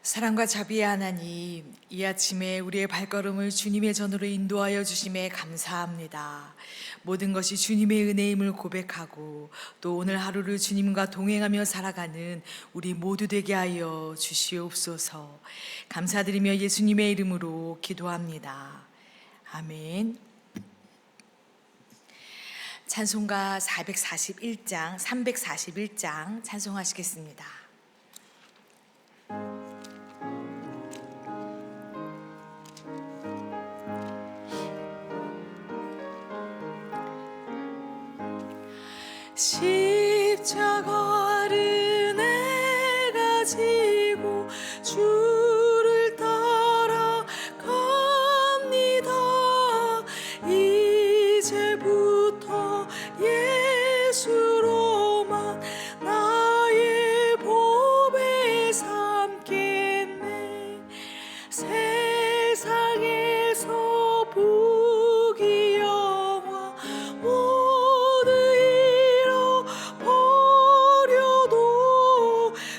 사랑과 자비의 하나님, 이 아침에 우리의 발걸음을 주님의 전으로 인도하여 주심에 감사합니다. 모든 것이 주님의 은혜임을 고백하고 또 오늘 하루를 주님과 동행하며 살아가는 우리 모두 되게 하여 주시옵소서. 감사드리며 예수님의 이름으로 기도합니다. 아멘. 찬송가 341장 찬송하시겠습니다. 십자가를 내가 지고 주를 따라갑니다. 이제부터 예수로만 나의 보배 삼겠네. 세상에서 부귀영화 모두 잃어버려도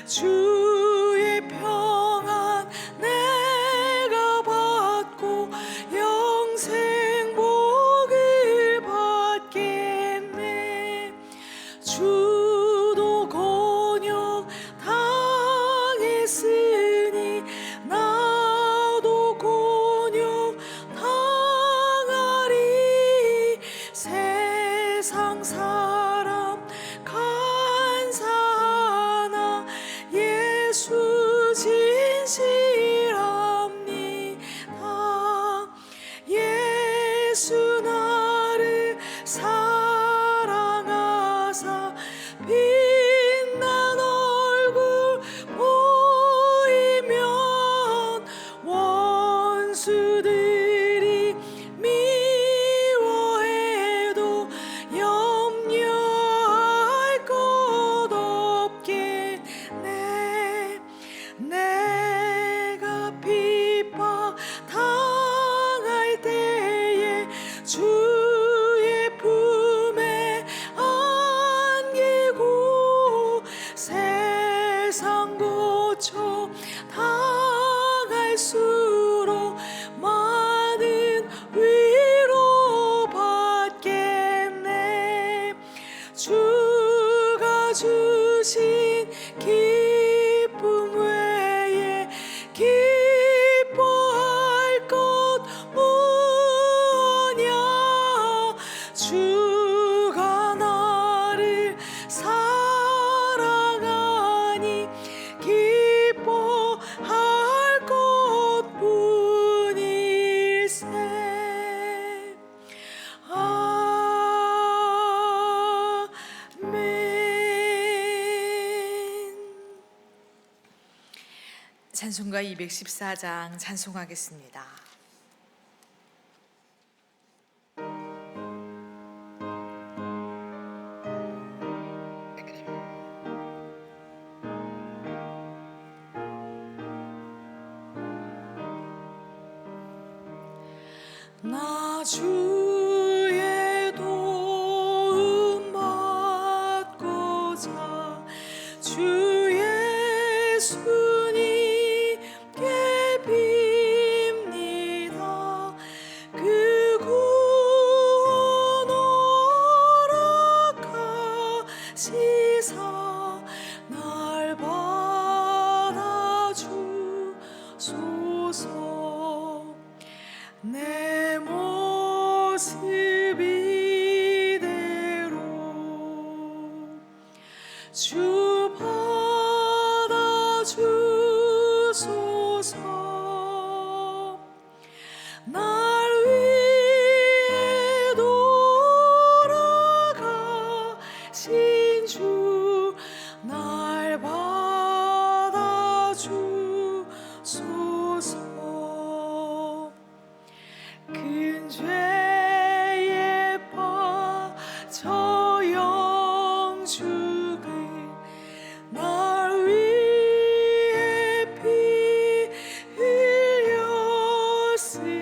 주의 평안 내가 받고 영생 복을 받겠네. 주도 곤욕 당했으니 나도 곤욕 당하리. 세상 사람 간사하나 예수 진실합니다. 예수 나를 사랑하사 빛난 얼굴 보이면 원수들이 미워해도 염려할 것 없겠네. 내가 핍박 당할 때에 주의 품에 안기고 세상 고통 당할수록 많은 위로 받겠네. 주가 주신 기쁨 외에 기뻐할 것 무엇냐. 주가 나를 사랑하니 기뻐할 것뿐일세. 아멘. 찬송가 214장 찬송하겠습니다. 나 주의 도움 받고자 주 예수님께 빕니다. 그 구원 허락하시사 날 받아주소서. 내 모습 이대로 주 받아주소서. 날 위해 돌아가신 주 날 받아주소서. 큰 죄에 빠져 영죽을 날 위해 피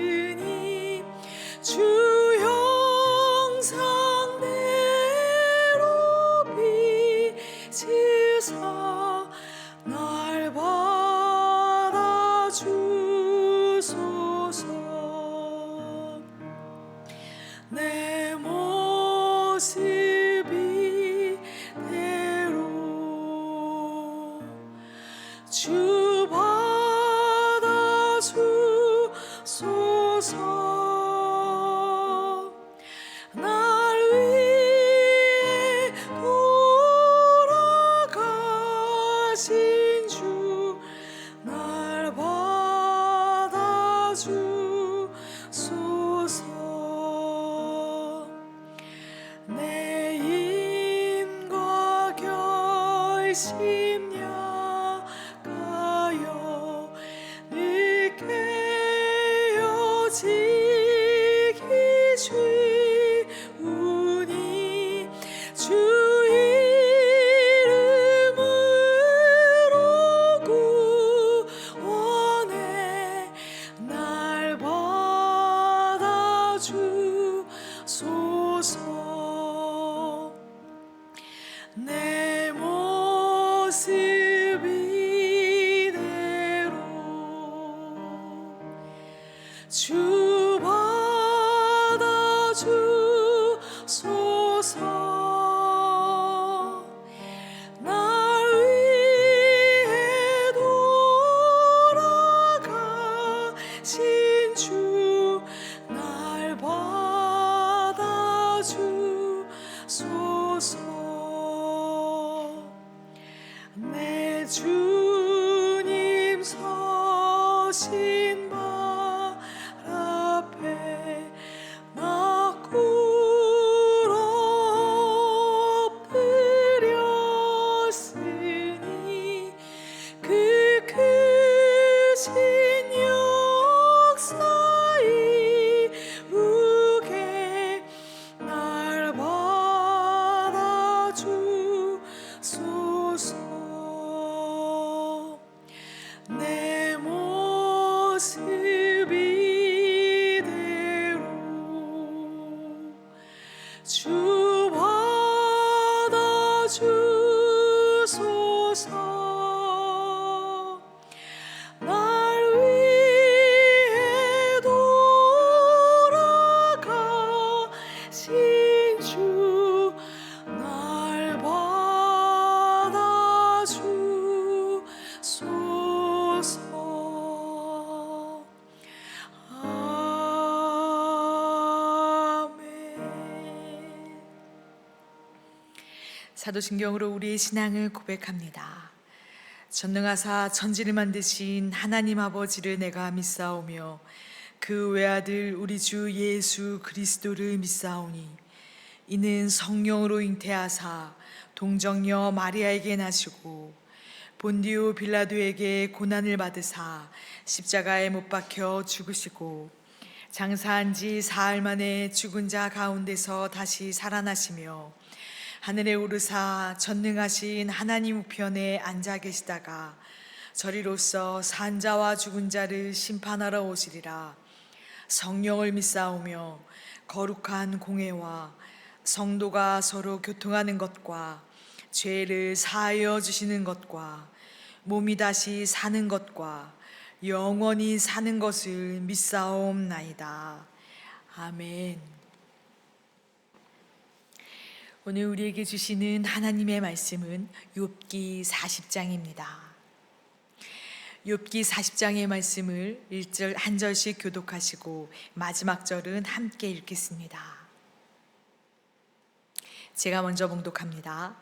흘렸으니 주 형상대로 빚으사 주 받아주소서. 날 위해 돌아가신 주 날 받아주소서. 내 힘과 결심 약하여 느껴 지기 쉬우니 주 이름으로 구원해 날 받아주소서. 내 모습 이대로 주 받아주소서. 날 위해 돌아가신 주 날 받아주소서. 내 주님 서신 발 앞에 나 꿇어 엎드렸으니 그 크신 역사 이루게 날 받아주소서. 내 모습 이대로 주 받아주소서. 날 위해 돌아가신 주 날 받아주소서. 아멘. 사도신경으로 우리의 신앙을 고백합니다. 전능하사 천지를 만드신 하나님 아버지를 내가 믿사오며 그 외아들 우리 주 예수 그리스도를 믿사오니 이는 성령으로 잉태하사 동정녀 마리아에게 나시고 본디오 빌라도에게 고난을 받으사 십자가에 못 박혀 죽으시고 장사한 지 사흘 만에 죽은 자 가운데서 다시 살아나시며 하늘에 오르사 전능하신 하나님 우편에 앉아 계시다가 저리로서 산 자와 죽은 자를 심판하러 오시리라. 성령을 믿사오며 거룩한 공회와 성도가 서로 교통하는 것과 죄를 사하여 주시는 것과 몸이 다시 사는 것과 영원히 사는 것을 믿사옵나이다. 아멘. 오늘 우리에게 주시는 하나님의 말씀은 욥기 40장입니다. 욥기 40장의 말씀을 1절 한 절씩 교독하시고 마지막 절은 함께 읽겠습니다. 제가 먼저 봉독합니다.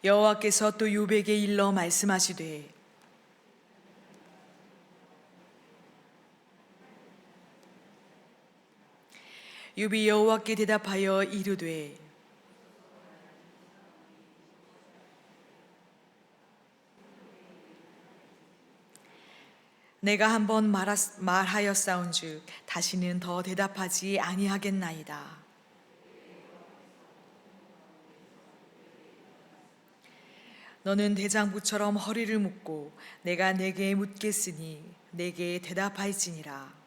여호와께서 또 욥에게 일러 말씀하시되 욥이 여호와께 대답하여 이르되 내가 한번 말하였사온즉 다시는 더 대답하지 아니하겠나이다. 너는 대장부처럼 허리를 묶고 내가 내게 묻겠으니 내게 대답할지니라.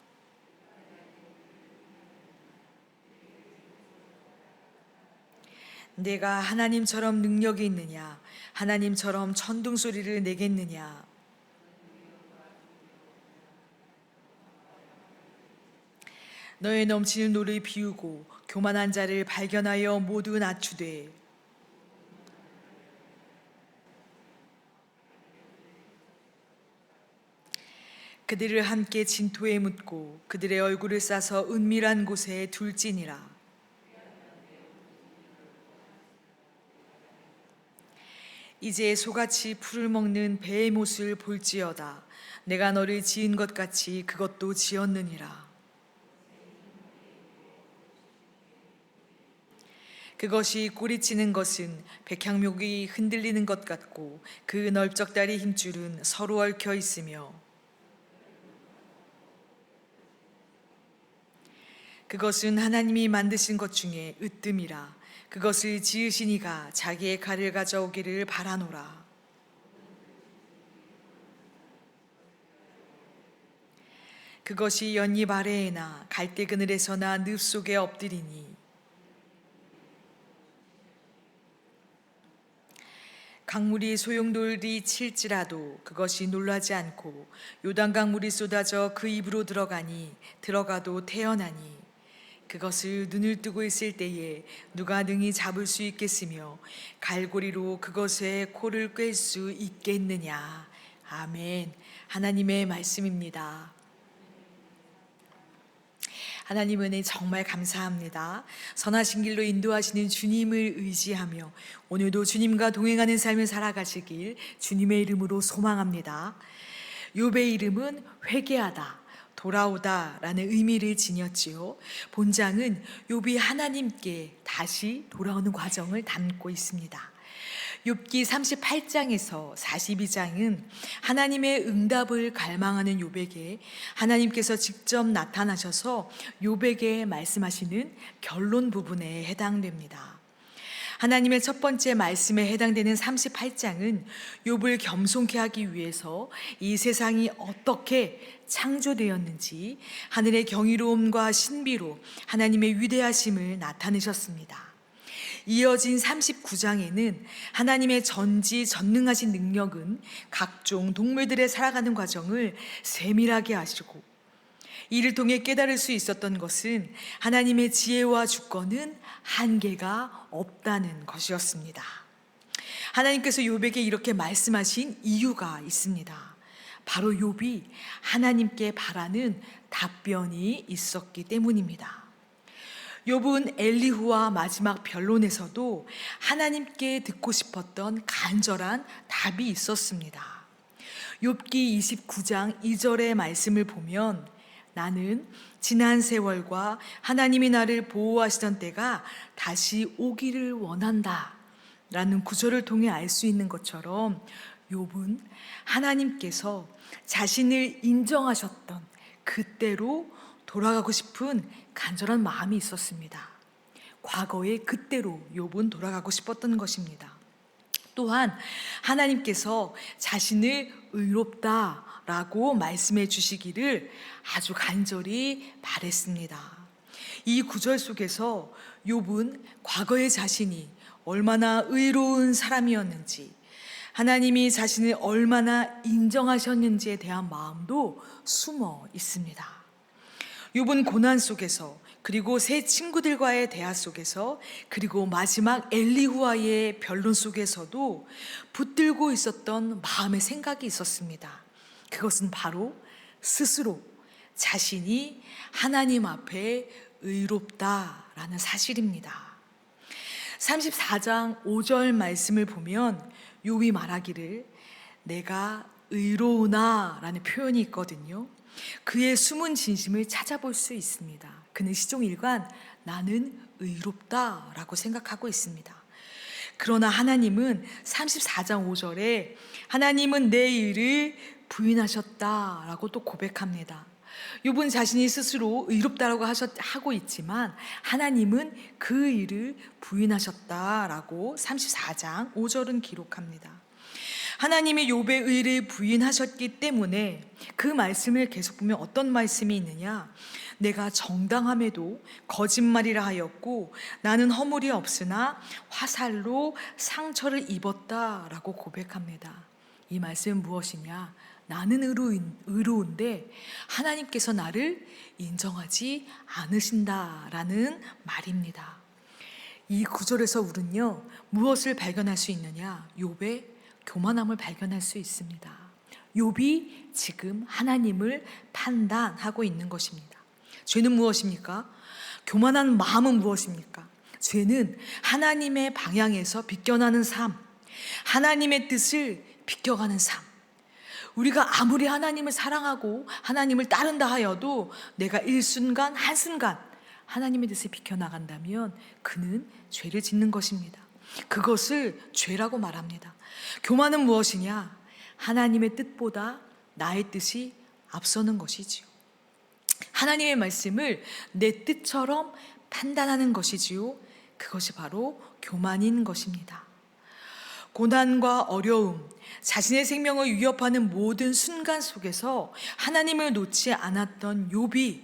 내가 하나님처럼 능력이 있느냐? 하나님처럼 천둥소리를 내겠느냐? 너의 넘치는 노를 비우고 교만한 자를 발견하여 모두 낮추되 그들을 함께 진토에 묻고 그들의 얼굴을 싸서 은밀한 곳에 둘지니라. 이제 소같이 풀을 먹는 배의 못을 볼지어다. 내가 너를 지은 것 같이 그것도 지었느니라. 그것이 꼬리치는 것은 백향목이 흔들리는 것 같고 그 넓적다리 힘줄은 서로 얽혀 있으며 그것은 하나님이 만드신 것 중에 으뜸이라. 그것을 지으신 이가 자기의 칼을 가져오기를 바라노라. 그것이 연잎 아래에나 갈대 그늘에서나 늪 속에 엎드리니 강물이 소용돌이 칠지라도 그것이 놀라지 않고 요단강 물이 쏟아져 그 입으로 들어가도 태어나니 그것을 눈을 뜨고 있을 때에 누가 능히 잡을 수 있겠으며 갈고리로 그것의 코를 꿰 수 있겠느냐. 아멘. 하나님의 말씀입니다. 하나님 은혜 정말 감사합니다. 선하신 길로 인도하시는 주님을 의지하며 오늘도 주님과 동행하는 삶을 살아가시길 주님의 이름으로 소망합니다. 욥의 이름은 회개하다, 돌아오다라는 의미를 지녔지요. 본장은 욥이 하나님께 다시 돌아오는 과정을 담고 있습니다. 욥기 38장에서 42장은 하나님의 응답을 갈망하는 욥에게 하나님께서 직접 나타나셔서 욥에게 말씀하시는 결론 부분에 해당됩니다. 하나님의 첫 번째 말씀에 해당되는 38장은 욥을 겸손케 하기 위해서 이 세상이 어떻게 창조되었는지 하늘의 경이로움과 신비로 하나님의 위대하심을 나타내셨습니다. 이어진 39장에는 하나님의 전지전능하신 능력은 각종 동물들의 살아가는 과정을 세밀하게 하시고 이를 통해 깨달을 수 있었던 것은 하나님의 지혜와 주권은 한계가 없다는 것이었습니다. 하나님께서 욥에게 이렇게 말씀하신 이유가 있습니다. 바로 욥이 하나님께 바라는 답변이 있었기 때문입니다. 욥은 엘리후와 마지막 변론에서도 하나님께 듣고 싶었던 간절한 답이 있었습니다. 욥기 29장 2절의 말씀을 보면 나는 지난 세월과 하나님이 나를 보호하시던 때가 다시 오기를 원한다 라는 구절을 통해 알 수 있는 것처럼 욥은 하나님께서 자신을 인정하셨던 그때로 돌아가고 싶은 간절한 마음이 있었습니다. 과거의 그때로 욥은 돌아가고 싶었던 것입니다. 또한 하나님께서 자신을 의롭다라고 말씀해 주시기를 아주 간절히 바랬습니다. 이 구절 속에서 욥은 과거의 자신이 얼마나 의로운 사람이었는지, 하나님이 자신을 얼마나 인정하셨는지에 대한 마음도 숨어 있습니다. 욥은 고난 속에서, 그리고 새 친구들과의 대화 속에서, 그리고 마지막 엘리후와의 변론 속에서도 붙들고 있었던 마음의 생각이 있었습니다. 그것은 바로 스스로 자신이 하나님 앞에 의롭다라는 사실입니다. 34장 5절 말씀을 보면 욥이 말하기를 내가 의로우나 라는 표현이 있거든요. 그의 숨은 진심을 찾아볼 수 있습니다. 그는 시종일관 나는 의롭다라고 생각하고 있습니다. 그러나 하나님은 34장 5절에 하나님은 내 일을 부인하셨다라고 또 고백합니다. 욥은 자신이 스스로 의롭다라고 하고 있지만 하나님은 그 일을 부인하셨다라고 34장 5절은 기록합니다. 하나님이 욥의 의를 부인하셨기 때문에 그 말씀을 계속 보면 어떤 말씀이 있느냐? 내가 정당함에도 거짓말이라 하였고 나는 허물이 없으나 화살로 상처를 입었다라고 고백합니다. 이 말씀은 무엇이냐? 나는 의로운데 하나님께서 나를 인정하지 않으신다라는 말입니다. 이 구절에서 우리는요 무엇을 발견할 수 있느냐? 욥의 교만함을 발견할 수 있습니다. 욥이 지금 하나님을 판단하고 있는 것입니다. 죄는 무엇입니까? 교만한 마음은 무엇입니까? 죄는 하나님의 방향에서 비껴나는 삶, 하나님의 뜻을 비껴가는 삶. 우리가 아무리 하나님을 사랑하고 하나님을 따른다 하여도 내가 일순간 한순간 하나님의 뜻을 비켜나간다면 그는 죄를 짓는 것입니다. 그것을 죄라고 말합니다. 교만은 무엇이냐? 하나님의 뜻보다 나의 뜻이 앞서는 것이지요. 하나님의 말씀을 내 뜻처럼 판단하는 것이지요. 그것이 바로 교만인 것입니다. 고난과 어려움, 자신의 생명을 위협하는 모든 순간 속에서 하나님을 놓지 않았던 욥이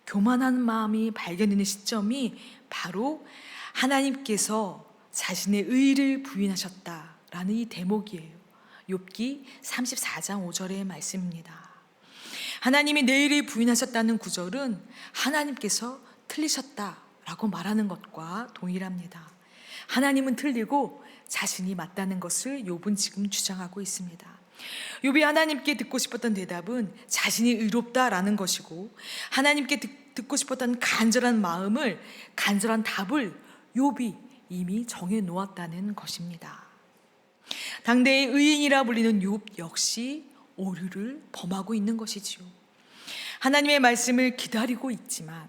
교만한 마음이 발견되는 시점이 바로 하나님께서 자신의 의를 부인하셨다라는 이 대목이에요. 욥기 34장 5절의 말씀입니다. 하나님이 내 의를 부인하셨다는 구절은 하나님께서 틀리셨다라고 말하는 것과 동일합니다. 하나님은 틀리고 자신이 맞다는 것을 욥은 지금 주장하고 있습니다. 욥이 하나님께 듣고 싶었던 대답은 자신이 의롭다라는 것이고, 하나님께 듣고 싶었던 간절한 답을 욥이 이미 정해 놓았다는 것입니다. 당대의 의인이라 불리는 욥 역시 오류를 범하고 있는 것이지요. 하나님의 말씀을 기다리고 있지만,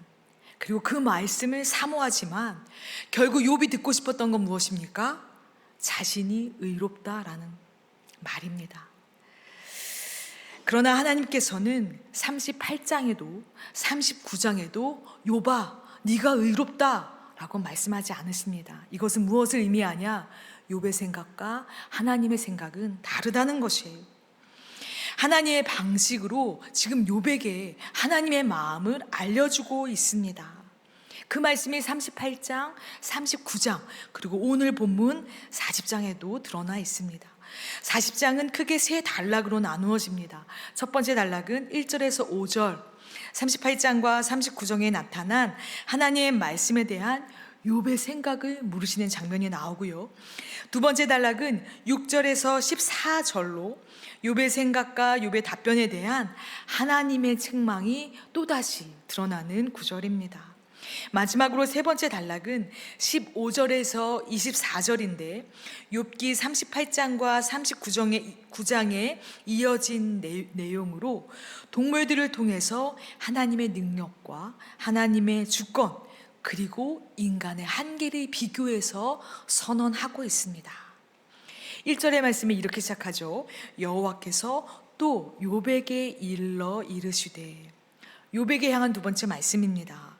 그리고 그 말씀을 사모하지만 결국 욥이 듣고 싶었던 건 무엇입니까? 자신이 의롭다라는 말입니다. 그러나 하나님께서는 38장에도 39장에도 욥아 네가 의롭다라고 말씀하지 않으십니다. 이것은 무엇을 의미하냐? 욥의 생각과 하나님의 생각은 다르다는 것이에요. 하나님의 방식으로 지금 욥에게 하나님의 마음을 알려주고 있습니다. 그 말씀이 38장, 39장, 그리고 오늘 본문 40장에도 드러나 있습니다. 40장은 크게 세 단락으로 나누어집니다. 첫 번째 단락은 1절에서 5절, 38장과 39장에 나타난 하나님의 말씀에 대한 욥의 생각을 물으시는 장면이 나오고요. 두 번째 단락은 6절에서 14절로 욥의 생각과 욥의 답변에 대한 하나님의 책망이 또다시 드러나는 구절입니다. 마지막으로 세 번째 단락은 15절에서 24절인데 욥기 38장과 39장에 이어진 내용으로 동물들을 통해서 하나님의 능력과 하나님의 주권, 그리고 인간의 한계를 비교해서 선언하고 있습니다. 1절의 말씀이 이렇게 시작하죠. 여호와께서 또 욥에게 일러 이르시되. 욥에게 향한 두 번째 말씀입니다.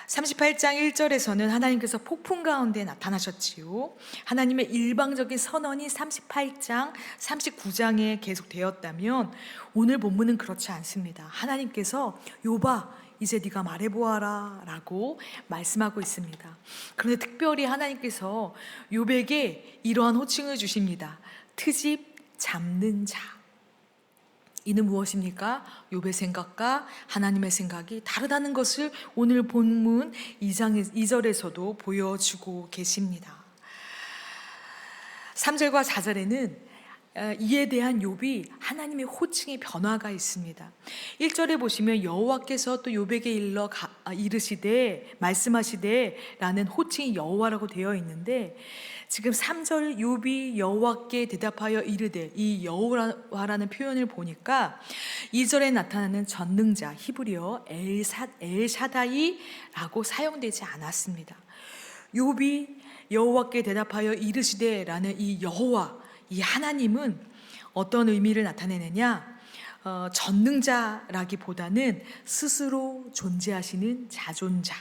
38장 1절에서는 하나님께서 폭풍 가운데 나타나셨지요. 하나님의 일방적인 선언이 38장, 39장에 계속되었다면 오늘 본문은 그렇지 않습니다. 하나님께서 욥아 이제 네가 말해보아라 라고 말씀하고 있습니다. 그런데 특별히 하나님께서 욥에게 이러한 호칭을 주십니다. 트집 잡는 자. 이는 무엇입니까? 욥의 생각과 하나님의 생각이 다르다는 것을 오늘 본문 2절에서도 보여주고 계십니다. 3절과 4절에는 이에 대한 욥이 하나님의 호칭의 변화가 있습니다. 1절에 보시면 여호와께서 또 욥에게 일러 이르시되 말씀하시되 라는 호칭이 여호와라고 되어 있는데, 지금 3절 욥이 여호와께 대답하여 이르되, 이 여호와라는 표현을 보니까 2절에 나타나는 전능자 히브리어 엘샤다이라고 사용되지 않았습니다. 욥이 여호와께 대답하여 이르시되 라는 이 여호와, 이 하나님은 어떤 의미를 나타내느냐? 전능자라기보다는 스스로 존재하시는 자존자,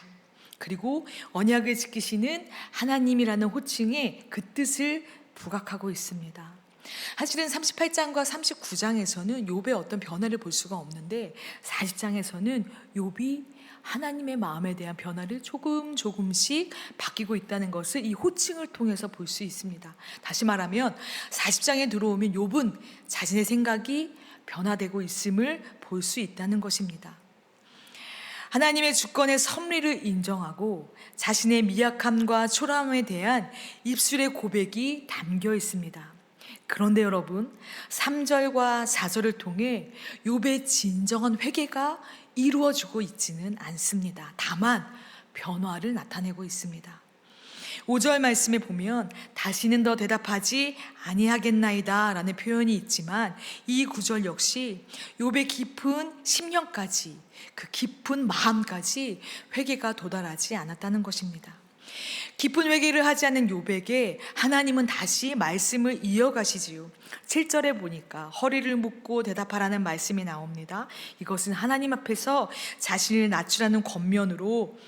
그리고 언약을 지키시는 하나님이라는 호칭에 그 뜻을 부각하고 있습니다. 사실은 38장과 39장에서는 욥의 어떤 변화를 볼 수가 없는데 40장에서는 욥이 하나님의 마음에 대한 변화를 조금씩 바뀌고 있다는 것을 이 호칭을 통해서 볼 수 있습니다. 다시 말하면 40장에 들어오면 욥은 자신의 생각이 변화되고 있음을 볼 수 있다는 것입니다. 하나님의 주권의 섭리를 인정하고 자신의 미약함과 초라함에 대한 입술의 고백이 담겨 있습니다. 그런데 여러분, 3절과 4절을 통해 욥의 진정한 회개가 이루어지고 있지는 않습니다. 다만 변화를 나타내고 있습니다. 5절 말씀에 보면 다시는 더 대답하지 아니하겠나이다 라는 표현이 있지만 이 구절 역시 욥의 깊은 심령까지, 그 깊은 마음까지 회개가 도달하지 않았다는 것입니다. 깊은 회개를 하지 않는 욥에게 하나님은 다시 말씀을 이어가시지요. 7절에 보니까 허리를 묶고 대답하라는 말씀이 나옵니다. 이것은 하나님 앞에서 자신을 낮추라는 권면으로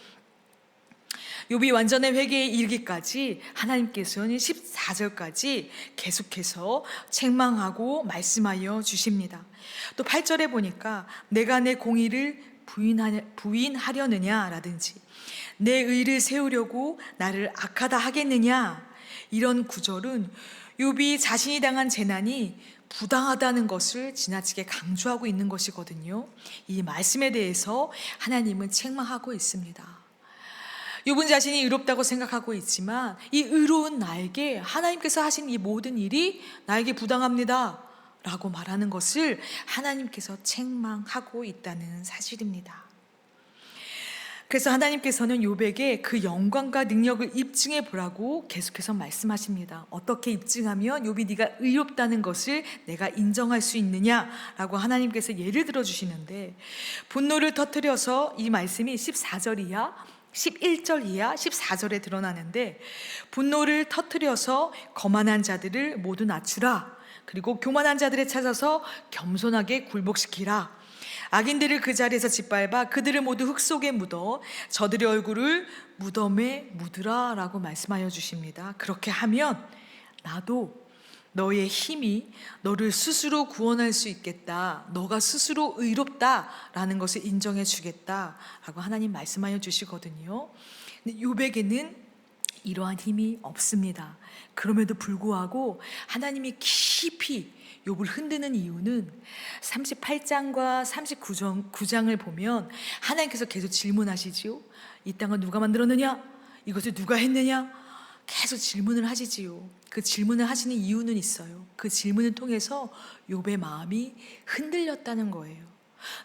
욥이 완전한 회개에 이르기까지 하나님께서는 14절까지 계속해서 책망하고 말씀하여 주십니다. 또 8절에 보니까 내가 내 공의를 부인하려느냐라든지 내 의를 세우려고 나를 악하다 하겠느냐, 이런 구절은 욥이 자신이 당한 재난이 부당하다는 것을 지나치게 강조하고 있는 것이거든요. 이 말씀에 대해서 하나님은 책망하고 있습니다. 욥은 자신이 의롭다고 생각하고 있지만 이 의로운 나에게 하나님께서 하신 이 모든 일이 나에게 부당합니다 라고 말하는 것을 하나님께서 책망하고 있다는 사실입니다. 그래서 하나님께서는 욥에게 그 영광과 능력을 입증해 보라고 계속해서 말씀하십니다. 어떻게 입증하면 욥이 네가 의롭다는 것을 내가 인정할 수 있느냐라고 하나님께서 예를 들어 주시는데, 분노를 터뜨려서, 이 말씀이 14절 이하 11절 이하 14절에 드러나는데, 분노를 터뜨려서 거만한 자들을 모두 낮추라. 그리고 교만한 자들을 찾아서 겸손하게 굴복시키라. 악인들을 그 자리에서 짓밟아 그들을 모두 흙 속에 묻어 저들의 얼굴을 무덤에 묻으라 라고 말씀하여 주십니다. 그렇게 하면 나도 너의 힘이 너를 스스로 구원할 수 있겠다, 너가 스스로 의롭다라는 것을 인정해 주겠다라고 하나님 말씀하여 주시거든요. 근데 욥에게는 이러한 힘이 없습니다. 그럼에도 불구하고 하나님이 깊이 욥을 흔드는 이유는 38장과 39장을 보면 하나님께서 계속 질문하시지요. 이 땅을 누가 만들었느냐? 이것을 누가 했느냐? 계속 질문을 하시지요. 그 질문을 하시는 이유는 있어요. 그 질문을 통해서 욥의 마음이 흔들렸다는 거예요.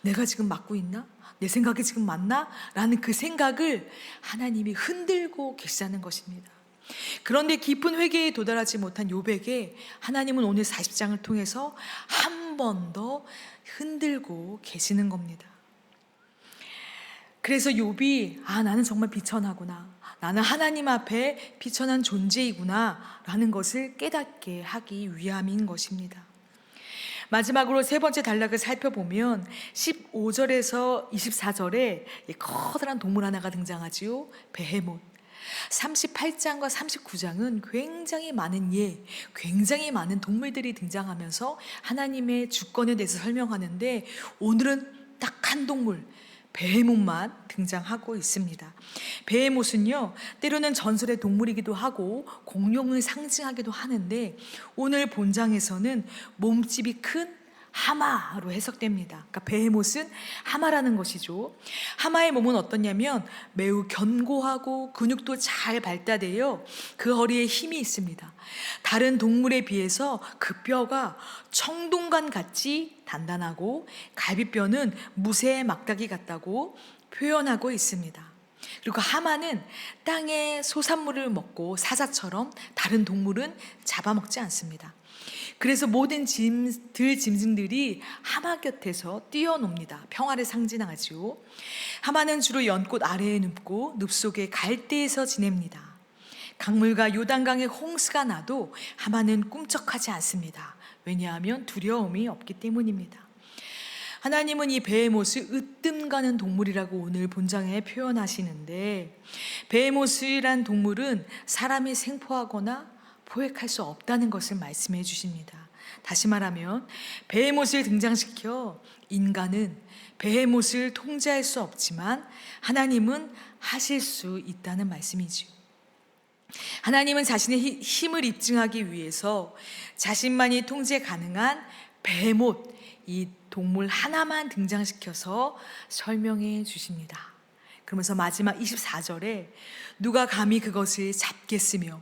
내가 지금 맞고 있나? 내 생각이 지금 맞나? 라는 그 생각을 하나님이 흔들고 계시다는 것입니다. 그런데 깊은 회개에 도달하지 못한 욥에게 하나님은 오늘 40장을 통해서 한 번 더 흔들고 계시는 겁니다. 그래서 욥이 나는 정말 비천하구나, 나는 하나님 앞에 비천한 존재이구나 라는 것을 깨닫게 하기 위함인 것입니다. 마지막으로 세 번째 단락을 살펴보면 15절에서 24절에 커다란 동물 하나가 등장하지요. 베헤못. 38장과 39장은 굉장히 많은 굉장히 많은 동물들이 등장하면서 하나님의 주권에 대해서 설명하는데, 오늘은 딱 한 동물, 베헤못만 등장하고 있습니다. 베헤못은요, 때로는 전설의 동물이기도 하고 공룡을 상징하기도 하는데, 오늘 본장에서는 몸집이 큰 하마로 해석됩니다. 그러니까 베헤못은 하마라는 것이죠. 하마의 몸은 어떠냐면 매우 견고하고 근육도 잘 발달되어 그 허리에 힘이 있습니다. 다른 동물에 비해서 그 뼈가 청동관 같이 단단하고 갈비뼈는 무쇠의 막다기 같다고 표현하고 있습니다. 그리고 하마는 땅의 소산물을 먹고 사자처럼 다른 동물은 잡아먹지 않습니다. 그래서 모든 들짐승들이 하마 곁에서 뛰어놉니다. 평화를 상징하지요. 하마는 주로 연꽃 아래에 눕고 늪 속의 갈대에서 지냅니다. 강물과 요단강에 홍수가 나도 하마는 꿈쩍하지 않습니다. 왜냐하면 두려움이 없기 때문입니다. 하나님은 이 베헤못을 으뜸 가는 동물이라고 오늘 본장에 표현하시는데, 베헤못이란 동물은 사람이 생포하거나 포획할 수 없다는 것을 말씀해 주십니다. 다시 말하면 베헤못을 등장시켜 인간은 베헤못을 통제할 수 없지만 하나님은 하실 수 있다는 말씀이지요. 하나님은 자신의 힘을 입증하기 위해서 자신만이 통제 가능한 베헤못, 이 동물 하나만 등장시켜서 설명해 주십니다. 그러면서 마지막 24절에 누가 감히 그것을 잡겠으며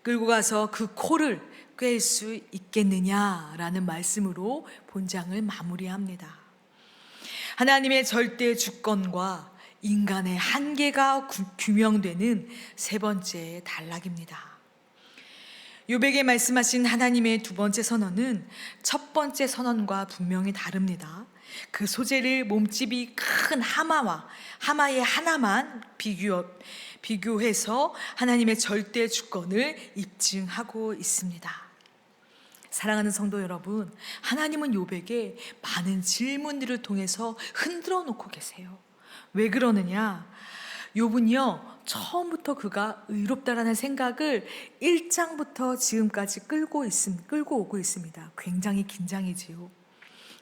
끌고 가서 그 코를 꿰 수 있겠느냐라는 말씀으로 본장을 마무리합니다. 하나님의 절대 주권과 인간의 한계가 규명되는 세 번째 단락입니다. 욥에게 말씀하신 하나님의 두 번째 선언은 첫 번째 선언과 분명히 다릅니다. 그 소재를 몸집이 큰 하마의 하나만 비교해서 하나님의 절대 주권을 입증하고 있습니다. 사랑하는 성도 여러분, 하나님은 욥에게 많은 질문들을 통해서 흔들어 놓고 계세요. 왜 그러느냐? 욥은요, 처음부터 그가 의롭다라는 생각을 1장부터 지금까지 끌고 오고 있습니다. 굉장히 긴장이지요.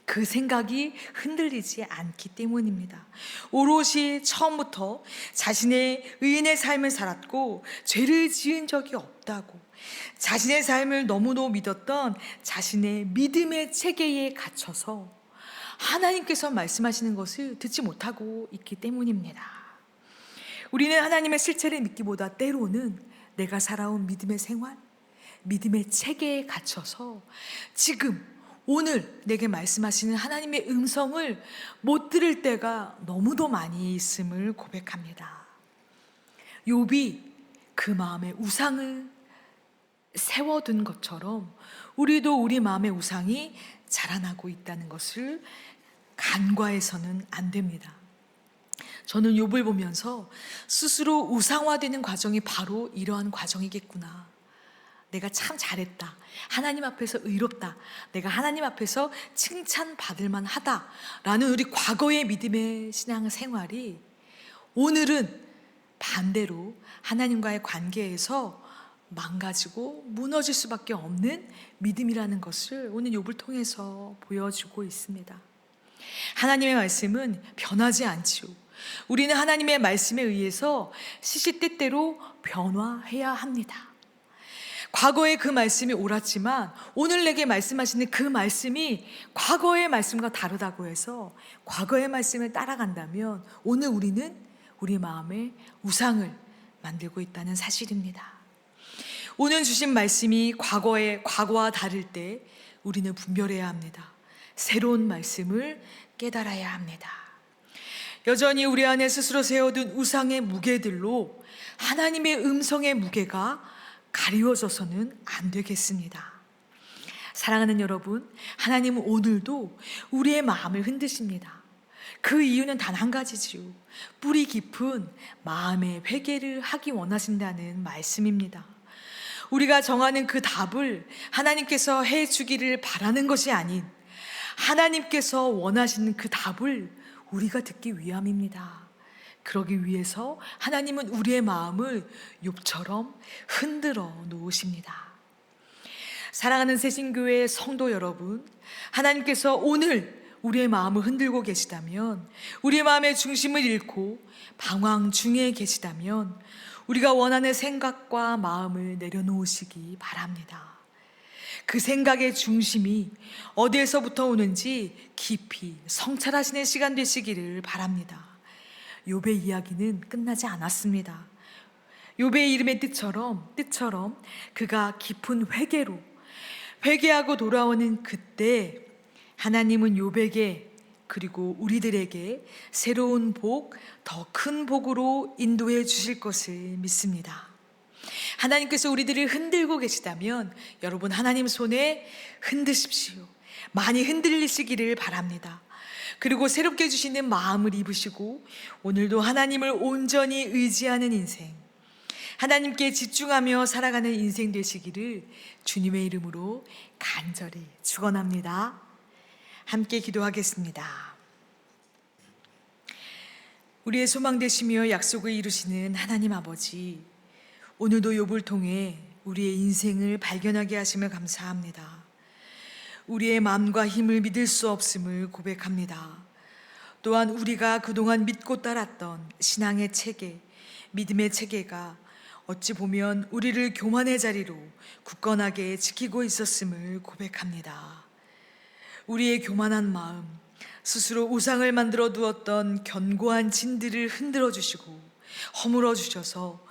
그 생각이 흔들리지 않기 때문입니다. 오롯이 처음부터 자신의 의인의 삶을 살았고 죄를 지은 적이 없다고, 자신의 삶을 너무도 믿었던 자신의 믿음의 체계에 갇혀서 하나님께서 말씀하시는 것을 듣지 못하고 있기 때문입니다. 우리는 하나님의 실체를 믿기보다 때로는 내가 살아온 믿음의 생활, 믿음의 체계에 갇혀서 지금 오늘 내게 말씀하시는 하나님의 음성을 못 들을 때가 너무도 많이 있음을 고백합니다. 욥이 그 마음에 우상을 세워둔 것처럼 우리도 우리 마음의 우상이 자라나고 있다는 것을 간과해서는 안 됩니다. 저는 욥을 보면서 스스로 우상화되는 과정이 바로 이러한 과정이겠구나. 내가 참 잘했다. 하나님 앞에서 의롭다. 내가 하나님 앞에서 칭찬받을 만하다. 라는 우리 과거의 믿음의 신앙 생활이 오늘은 반대로 하나님과의 관계에서 망가지고 무너질 수밖에 없는 믿음이라는 것을 오늘 욥을 통해서 보여주고 있습니다. 하나님의 말씀은 변하지 않지요. 우리는 하나님의 말씀에 의해서 시시때때로 변화해야 합니다. 과거의 그 말씀이 옳았지만 오늘 내게 말씀하시는 그 말씀이 과거의 말씀과 다르다고 해서 과거의 말씀을 따라간다면 오늘 우리는 우리 마음에 우상을 만들고 있다는 사실입니다. 오늘 주신 말씀이 과거와 다를 때 우리는 분별해야 합니다. 새로운 말씀을 깨달아야 합니다. 여전히 우리 안에 스스로 세워둔 우상의 무게들로 하나님의 음성의 무게가 가리워져서는 안 되겠습니다. 사랑하는 여러분, 하나님은 오늘도 우리의 마음을 흔드십니다. 그 이유는 단 한 가지지요. 뿌리 깊은 마음의 회개를 하기 원하신다는 말씀입니다. 우리가 정하는 그 답을 하나님께서 해주기를 바라는 것이 아닌 하나님께서 원하시는 그 답을 우리가 듣기 위함입니다. 그러기 위해서 하나님은 우리의 마음을 욥처럼 흔들어 놓으십니다. 사랑하는 새신교회 성도 여러분, 하나님께서 오늘 우리의 마음을 흔들고 계시다면, 우리의 마음의 중심을 잃고 방황 중에 계시다면 우리가 원하는 생각과 마음을 내려놓으시기 바랍니다. 그 생각의 중심이 어디에서부터 오는지 깊이 성찰하시는 시간 되시기를 바랍니다. 욥의 이야기는 끝나지 않았습니다. 욥의 이름의 뜻처럼 그가 깊은 회개하고 돌아오는 그때 하나님은 욥에게 그리고 우리들에게 새로운 복, 더 큰 복으로 인도해 주실 것을 믿습니다. 하나님께서 우리들을 흔들고 계시다면 여러분 하나님 손에 흔드십시오. 많이 흔들리시기를 바랍니다. 그리고 새롭게 주시는 마음을 입으시고 오늘도 하나님을 온전히 의지하는 인생, 하나님께 집중하며 살아가는 인생 되시기를 주님의 이름으로 간절히 축원합니다. 함께 기도하겠습니다. 우리의 소망 되시며 약속을 이루시는 하나님 아버지, 오늘도 욥을 통해 우리의 인생을 발견하게 하심을 감사합니다. 우리의 마음과 힘을 믿을 수 없음을 고백합니다. 또한 우리가 그동안 믿고 따랐던 신앙의 체계, 믿음의 체계가 어찌 보면 우리를 교만의 자리로 굳건하게 지키고 있었음을 고백합니다. 우리의 교만한 마음, 스스로 우상을 만들어 두었던 견고한 진들을 흔들어 주시고 허물어 주셔서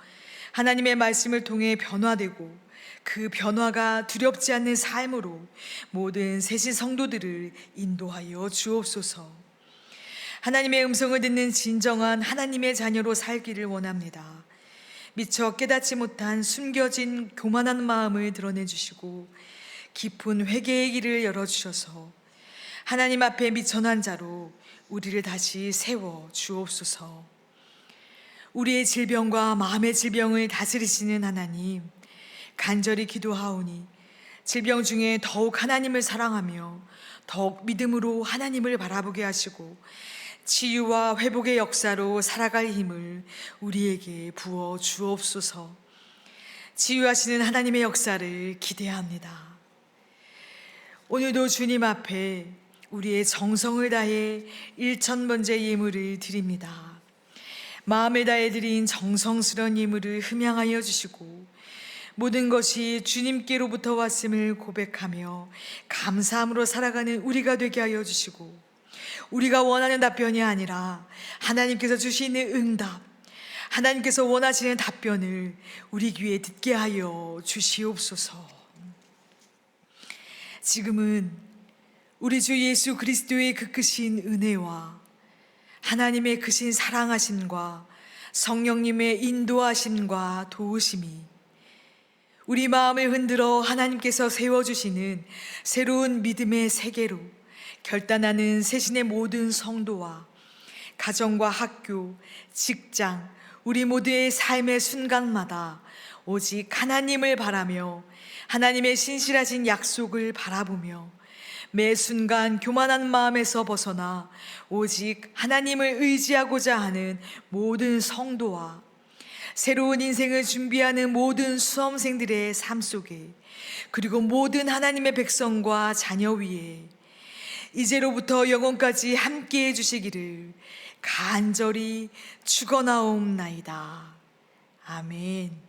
하나님의 말씀을 통해 변화되고 그 변화가 두렵지 않는 삶으로 모든 새신 성도들을 인도하여 주옵소서. 하나님의 음성을 듣는 진정한 하나님의 자녀로 살기를 원합니다. 미처 깨닫지 못한 숨겨진 교만한 마음을 드러내 주시고 깊은 회개의 길을 열어주셔서 하나님 앞에 미천한 자로 우리를 다시 세워 주옵소서. 우리의 질병과 마음의 질병을 다스리시는 하나님, 간절히 기도하오니 질병 중에 더욱 하나님을 사랑하며 더욱 믿음으로 하나님을 바라보게 하시고 치유와 회복의 역사로 살아갈 힘을 우리에게 부어 주옵소서. 치유하시는 하나님의 역사를 기대합니다. 오늘도 주님 앞에 우리의 정성을 다해 1000번째 예물을 드립니다. 마음을 다해 드린 정성스러운 예물을 흠양하여 주시고 모든 것이 주님께로부터 왔음을 고백하며 감사함으로 살아가는 우리가 되게 하여 주시고 우리가 원하는 답변이 아니라 하나님께서 주시는 응답, 하나님께서 원하시는 답변을 우리 귀에 듣게 하여 주시옵소서. 지금은 우리 주 예수 그리스도의 그 크신 은혜와 하나님의 크신 사랑하심과 성령님의 인도하심과 도우심이 우리 마음을 흔들어 하나님께서 세워주시는 새로운 믿음의 세계로 결단하는 새신의 모든 성도와 가정과 학교, 직장, 우리 모두의 삶의 순간마다 오직 하나님을 바라며 하나님의 신실하신 약속을 바라보며 매 순간 교만한 마음에서 벗어나 오직 하나님을 의지하고자 하는 모든 성도와 새로운 인생을 준비하는 모든 수험생들의 삶 속에 그리고 모든 하나님의 백성과 자녀 위에 이제로부터 영원까지 함께해 주시기를 간절히 축원하옵나이다. 아멘.